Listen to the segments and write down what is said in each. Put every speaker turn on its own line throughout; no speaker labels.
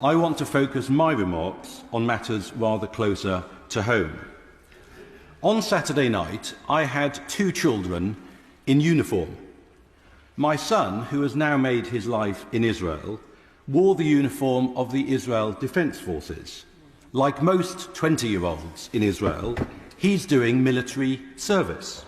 I want to focus my remarks on matters rather closer to home. On Saturday night, I had 2 children in uniform. My son, who has now made his life in Israel, wore the uniform of the Israel Defence Forces. Like most 20-year-olds in Israel, he's doing military service.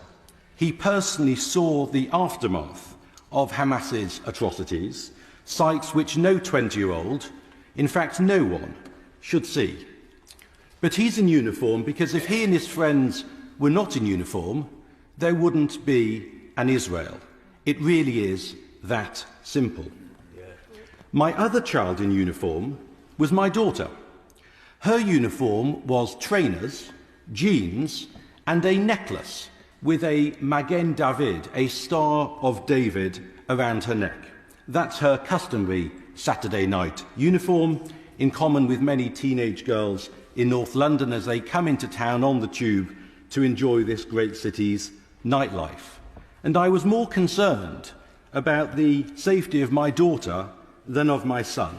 He personally saw the aftermath of Hamas's atrocities, sights which no 20-year-old, in fact no one, should see. But he's in uniform because if he and his friends were not in uniform, there wouldn't be an Israel. It really is that simple. My other child in uniform was my daughter. Her uniform was trainers, jeans, and a necklace with a Magen David, a Star of David, around her neck. That's her customary Saturday night uniform, in common with many teenage girls in North London as they come into town on the tube to enjoy this great city's nightlife. And I was more concerned about the safety of my daughter than of my son.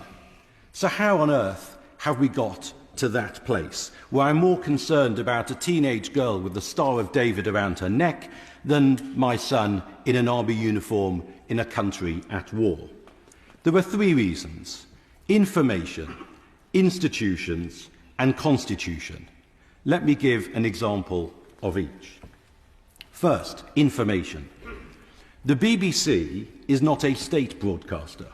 So how on earth have we got to that place where I'm more concerned about a teenage girl with the Star of David around her neck than my son in an army uniform in a country at war? There are 3 reasons: information, institutions, and constitution. Let me give an example of each. First, information. The BBC is not a state broadcaster,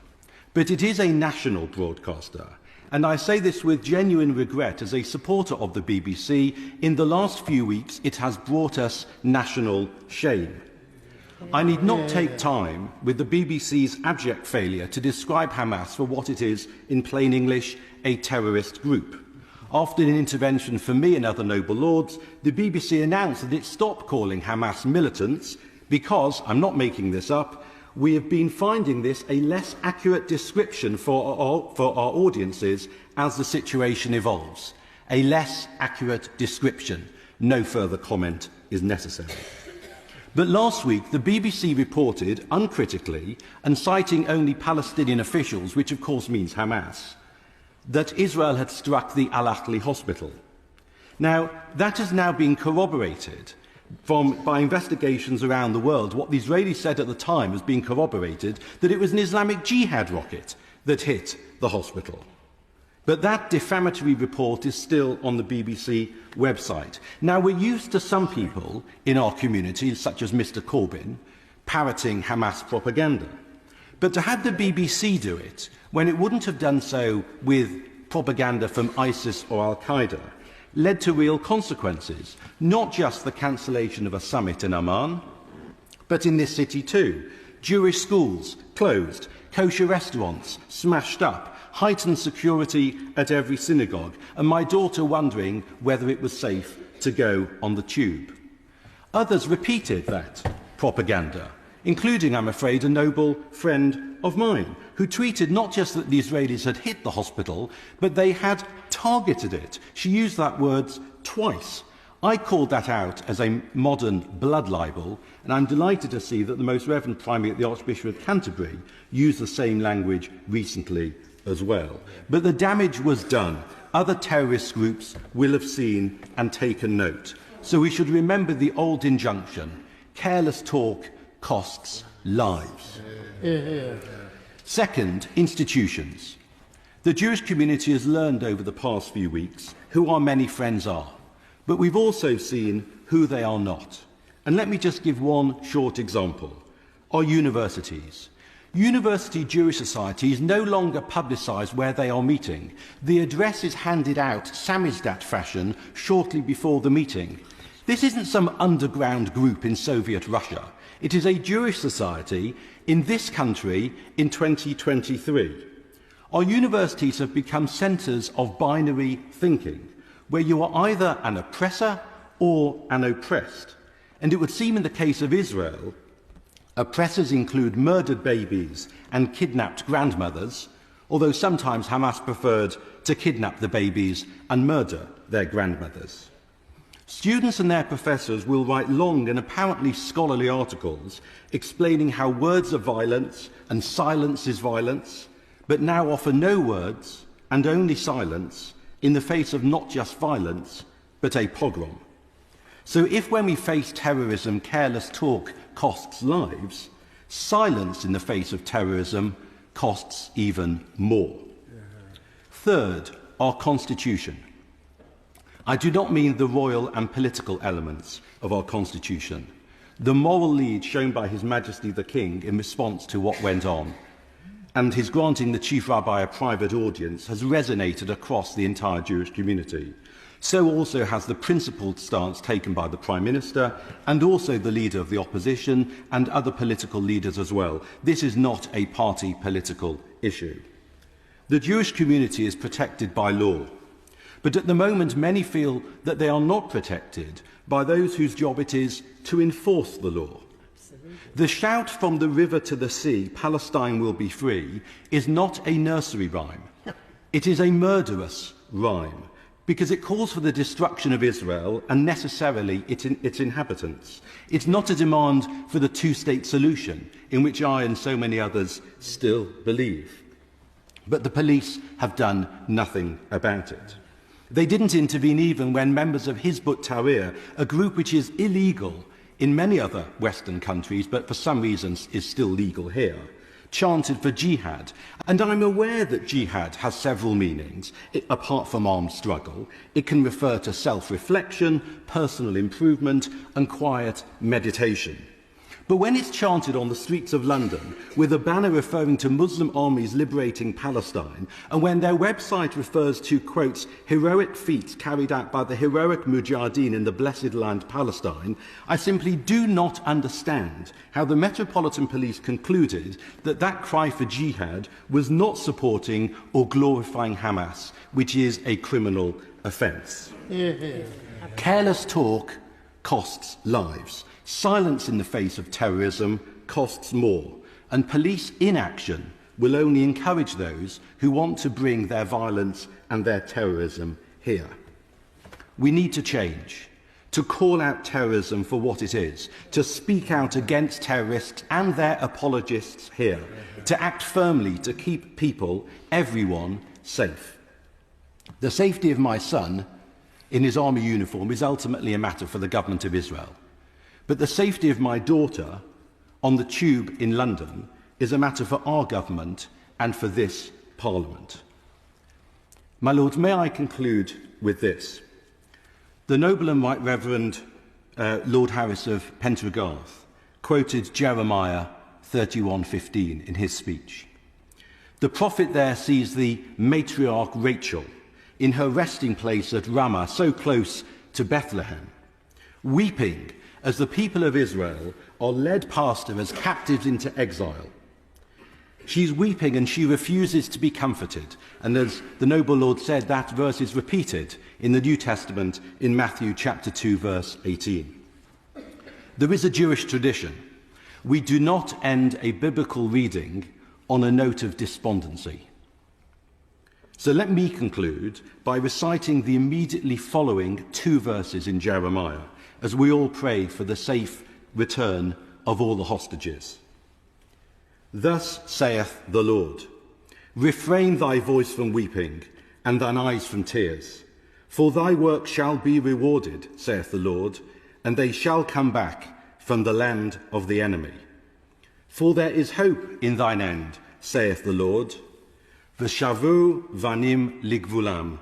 but it is a national broadcaster. And I say this with genuine regret as a supporter of the BBC. In the last few weeks, it has brought us national shame. I need not take time with the BBC's abject failure to describe Hamas for what it is, in plain English, a terrorist group. After an intervention from me and other noble lords, the BBC announced that it stopped calling Hamas militants because, I'm not making this up, we have been finding this a less accurate description for our audiences as the situation evolves. A less accurate description. No further comment is necessary. But last week, the BBC reported, uncritically, and citing only Palestinian officials, which of course means Hamas, that Israel had struck the Al-Ahli hospital. Now, that has now been corroborated by investigations around the world. What the Israelis said at the time has been corroborated, that it was an Islamic Jihad rocket that hit the hospital. But that defamatory report is still on the BBC website. Now, we're used to some people in our community, such as Mr. Corbyn, parroting Hamas propaganda. But to have the BBC do it, when it wouldn't have done so with propaganda from ISIS or Al-Qaeda, led to real consequences, not just the cancellation of a summit in Amman, but in this city too. Jewish schools closed, kosher restaurants smashed up, heightened security at every synagogue, and my daughter wondering whether it was safe to go on the tube. Others repeated that propaganda, including, I'm afraid, a noble friend of mine, who tweeted not just that the Israelis had hit the hospital, but they had targeted it. She used that word twice. I called that out as a modern blood libel, and I'm delighted to see that the Most Reverend Primate, the Archbishop of Canterbury, used the same language recently as well. But the damage was done. Other terrorist groups will have seen and taken note. So we should remember the old injunction: careless talk costs lives. Second, institutions. The Jewish community has learned over the past few weeks who our many friends are, but we've also seen who they are not. And let me just give one short example. Our universities. University Jewish societies no longer publicise where they are meeting. The address is handed out samizdat fashion shortly before the meeting. This isn't some underground group in Soviet Russia. It is a Jewish society in this country in 2023. Our universities have become centres of binary thinking, where you are either an oppressor or an oppressed. And it would seem in the case of Israel, oppressors include murdered babies and kidnapped grandmothers, although sometimes Hamas preferred to kidnap the babies and murder their grandmothers. Students and their professors will write long and apparently scholarly articles explaining how words are violence and silence is violence, but now offer no words, and only silence in the face of not just violence, but a pogrom. So if when we face terrorism, careless talk costs lives, silence in the face of terrorism costs even more. Third, our constitution. I do not mean the royal and political elements of our constitution, the moral lead shown by His Majesty the King in response to what went on, and his granting the Chief Rabbi a private audience has resonated across the entire Jewish community. So also has the principled stance taken by the Prime Minister and also the Leader of the Opposition and other political leaders as well. This is not a party political issue. The Jewish community is protected by law, but at the moment many feel that they are not protected by those whose job it is to enforce the law. The shout from the river to the sea, Palestine will be free, is not a nursery rhyme. It is a murderous rhyme, because it calls for the destruction of Israel and necessarily its inhabitants. It's not a demand for the two-state solution, in which I and so many others still believe. But the police have done nothing about it. They didn't intervene even when members of Hizb ut-Tahrir, a group which is illegal in many other Western countries, but for some reasons is still legal here, chanted for jihad. And I'm aware that jihad has several meanings, apart from armed struggle. It can refer to self-reflection, personal improvement, and quiet meditation. But when it's chanted on the streets of London with a banner referring to Muslim armies liberating Palestine, and when their website refers to, quotes, heroic feats carried out by the heroic Mujahideen in the blessed land Palestine, I simply do not understand how the Metropolitan Police concluded that that cry for jihad was not supporting or glorifying Hamas, which is a criminal offence. Careless talk costs lives. Silence in the face of terrorism costs more, and police inaction will only encourage those who want to bring their violence and their terrorism here. We need to change, to call out terrorism for what it is, to speak out against terrorists and their apologists here, to act firmly to keep people, everyone, safe. The safety of my son in his army uniform is ultimately a matter for the government of Israel. But the safety of my daughter on the tube in London is a matter for our government and for this Parliament. My Lords, may I conclude with this. The Noble and Right Reverend Lord Harris of Pentragarth quoted Jeremiah 31:15 in his speech. The prophet there sees the matriarch Rachel in her resting place at Ramah, so close to Bethlehem, weeping as the people of Israel are led past her as captives into exile. She's weeping and she refuses to be comforted. And as the noble Lord said, that verse is repeated in the New Testament in Matthew chapter 2, verse 18. There is a Jewish tradition. We do not end a biblical reading on a note of despondency. So let me conclude by reciting the immediately following two verses in Jeremiah, as we all pray for the safe return of all the hostages. Thus saith the Lord, refrain thy voice from weeping, and thine eyes from tears. For thy work shall be rewarded, saith the Lord, and they shall come back from the land of the enemy. For there is hope in thine end, saith the Lord. V'shavu vanim ligvulam.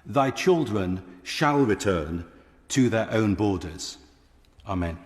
Thy children shall return to their own borders. Amen.